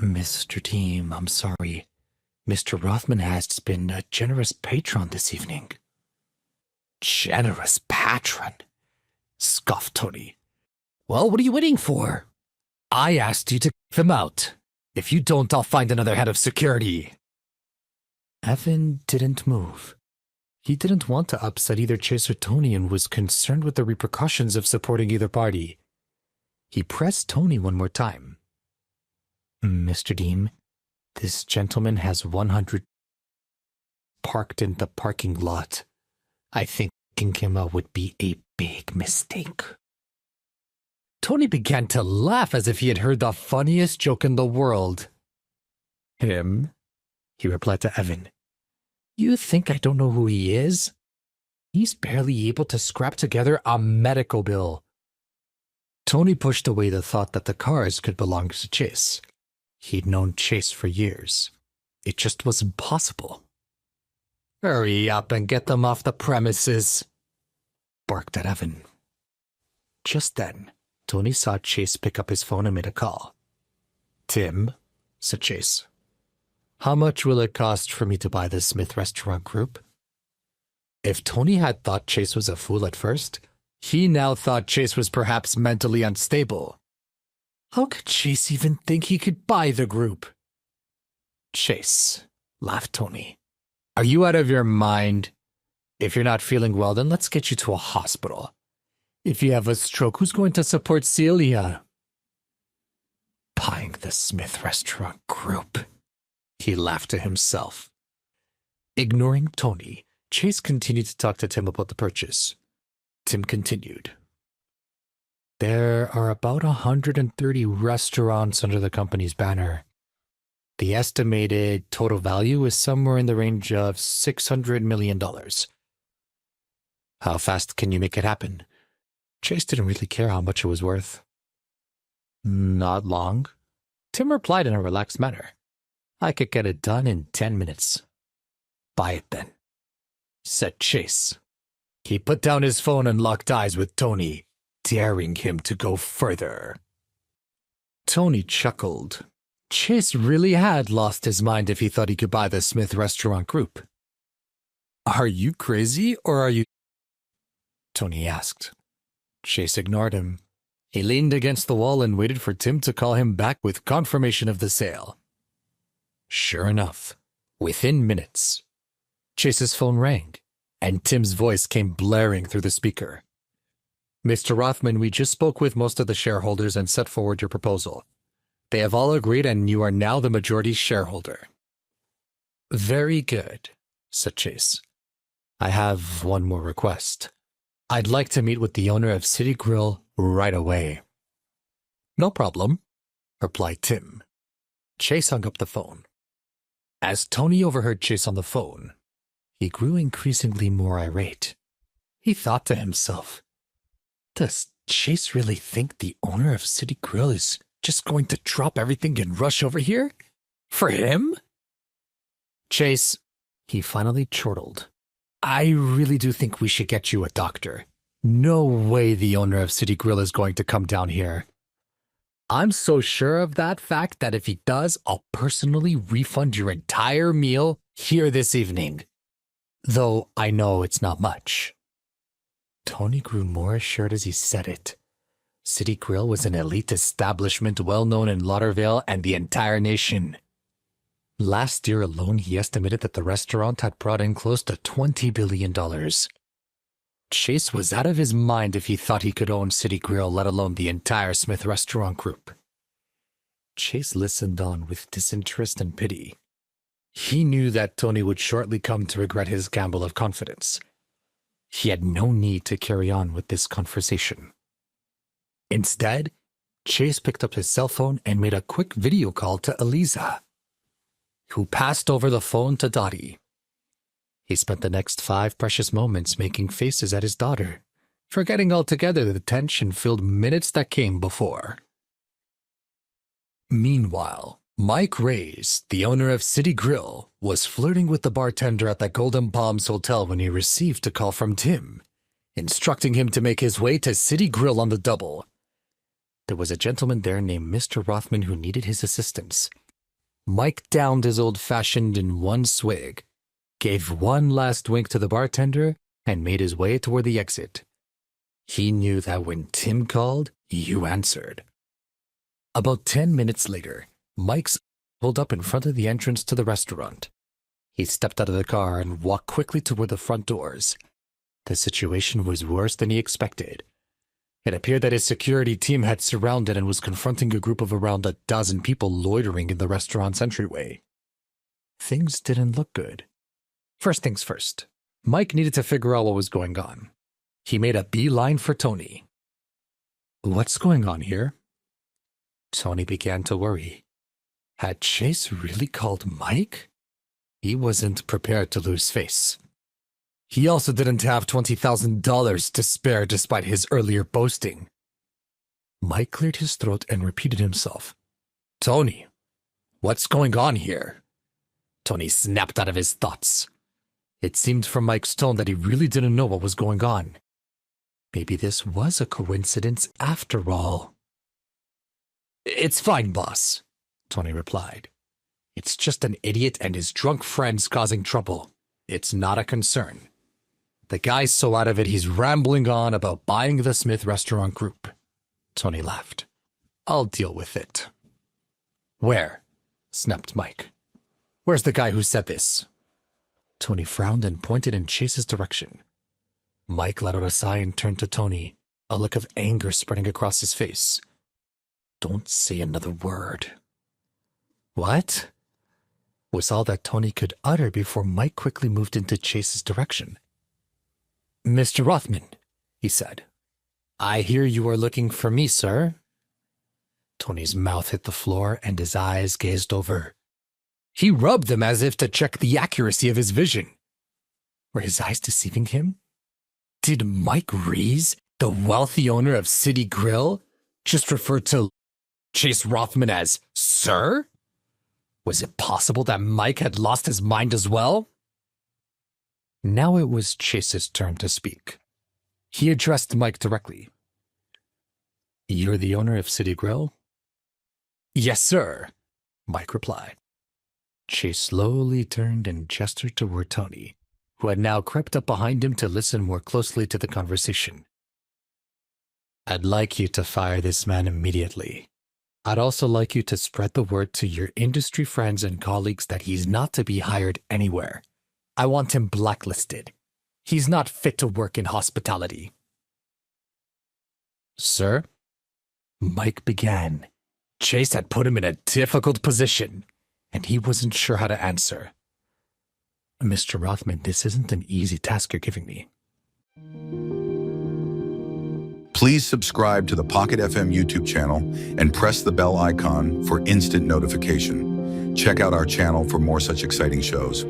Mr. Team, I'm sorry. Mr. Rothman has been a generous patron this evening. Generous patron? Scoffed Tony. Well, what are you waiting for? I asked you to keep him out. If you don't, I'll find another head of security. Evan didn't move. He didn't want to upset either Chase or Tony and was concerned with the repercussions of supporting either party. He pressed Tony one more time. Mr. Deem, this gentleman has 100 parked in the parking lot. I think kicking him out would be a big mistake. Tony began to laugh as if he had heard the funniest joke in the world. Him? He replied to Evan. You think I don't know who he is? He's barely able to scrap together a medical bill. Tony pushed away the thought that the cars could belong to Chase. He'd known Chase for years. It just was impossible. Hurry up and get them off the premises, barked at Evan. Just then, Tony saw Chase pick up his phone and made a call. Tim, said Chase. How much will it cost for me to buy the Smith Restaurant Group? If Tony had thought Chase was a fool at first, he now thought Chase was perhaps mentally unstable. How could Chase even think he could buy the group? Chase, laughed Tony. Are you out of your mind? If you're not feeling well, then let's get you to a hospital. If you have a stroke, who's going to support Celia? Buying the Smith Restaurant Group. He laughed to himself. Ignoring Tony, Chase continued to talk to Tim about the purchase. Tim continued. There are about 130 restaurants under the company's banner. The estimated total value is somewhere in the range of $600 million. How fast can you make it happen? Chase didn't really care how much it was worth. Not long, Tim replied in a relaxed manner. I could get it done in 10 minutes. Buy it then, said Chase. He put down his phone and locked eyes with Tony, daring him to go further. Tony chuckled. Chase really had lost his mind if he thought he could buy the Smith Restaurant Group. Are you crazy or are you... Tony asked. Chase ignored him. He leaned against the wall and waited for Tim to call him back with confirmation of the sale. Sure enough, within minutes, Chase's phone rang, and Tim's voice came blaring through the speaker. Mr. Rothman, we just spoke with most of the shareholders and set forward your proposal. They have all agreed and you are now the majority shareholder. Very good, said Chase. I have one more request. I'd like to meet with the owner of City Grill right away. No problem, replied Tim. Chase hung up the phone. As Tony overheard Chase on the phone, he grew increasingly more irate. He thought to himself, does Chase really think the owner of City Grill is just going to drop everything and rush over here? For him? Chase, he finally chortled. I really do think we should get you a doctor. No way the owner of City Grill is going to come down here. I'm so sure of that fact that if he does, I'll personally refund your entire meal here this evening. Though I know it's not much. Tony grew more assured as he said it. City Grill was an elite establishment well known in Laudervale and the entire nation. Last year alone, he estimated that the restaurant had brought in close to $20 billion. Chase was out of his mind if he thought he could own City Grill, let alone the entire Smith Restaurant Group. Chase listened on with disinterest and pity. He knew that Tony would shortly come to regret his gamble of confidence. He had no need to carry on with this conversation. Instead, Chase picked up his cell phone and made a quick video call to Eliza, who passed over the phone to Dottie. He spent the next 5 precious moments making faces at his daughter, forgetting altogether the tension-filled minutes that came before. Meanwhile, Mike Reyes, the owner of City Grill, was flirting with the bartender at the Golden Palms Hotel when he received a call from Tim, instructing him to make his way to City Grill on the double. There was a gentleman there named Mr. Rothman who needed his assistance, Mike downed his old-fashioned in one swig, gave one last wink to the bartender, and made his way toward the exit. He knew that when Tim called, you answered. About 10 minutes later, Mike's pulled up in front of the entrance to the restaurant. He stepped out of the car and walked quickly toward the front doors. The situation was worse than he expected. It appeared that his security team had surrounded and was confronting a group of around a dozen people loitering in the restaurant's entryway. Things didn't look good. First things first, Mike needed to figure out what was going on. He made a beeline for Tony. "What's going on here?" Tony began to worry. Had Chase really called Mike? He wasn't prepared to lose face. He also didn't have $20,000 to spare despite his earlier boasting. Mike cleared his throat and repeated himself. "Tony, what's going on here?" Tony snapped out of his thoughts. It seemed from Mike's tone that he really didn't know what was going on. Maybe this was a coincidence after all. "It's fine, boss," Tony replied. "It's just an idiot and his drunk friends causing trouble. It's not a concern. The guy's so out of it he's rambling on about buying the Smith Restaurant Group." Tony laughed. "I'll deal with it." "Where?" snapped Mike. "Where's the guy who said this?" Tony frowned and pointed in Chase's direction. Mike let out a sigh and turned to Tony, a look of anger spreading across his face. "Don't say another word." "What?" was all that Tony could utter before Mike quickly moved into Chase's direction. "Mr. Rothman," he said, "I hear you are looking for me, sir." Tony's mouth hit the floor and his eyes gazed over. He rubbed them as if to check the accuracy of his vision. Were his eyes deceiving him? Did Mike Reyes, the wealthy owner of City Grill, just refer to Chase Rothman as Sir? Was it possible that Mike had lost his mind as well? Now it was Chase's turn to speak. He addressed Mike directly. "You're the owner of City Grill?" "Yes, sir," Mike replied. Chase slowly turned and gestured toward Tony, who had now crept up behind him to listen more closely to the conversation. "I'd like you to fire this man immediately. I'd also like you to spread the word to your industry friends and colleagues that he's not to be hired anywhere. I want him blacklisted. He's not fit to work in hospitality." "Sir?" Mike began. Chase had put him in a difficult position, and he wasn't sure how to answer. "Mr. Rothman, this isn't an easy task you're giving me." Please subscribe to the Pocket FM YouTube channel and press the bell icon for instant notification. Check out our channel for more such exciting shows.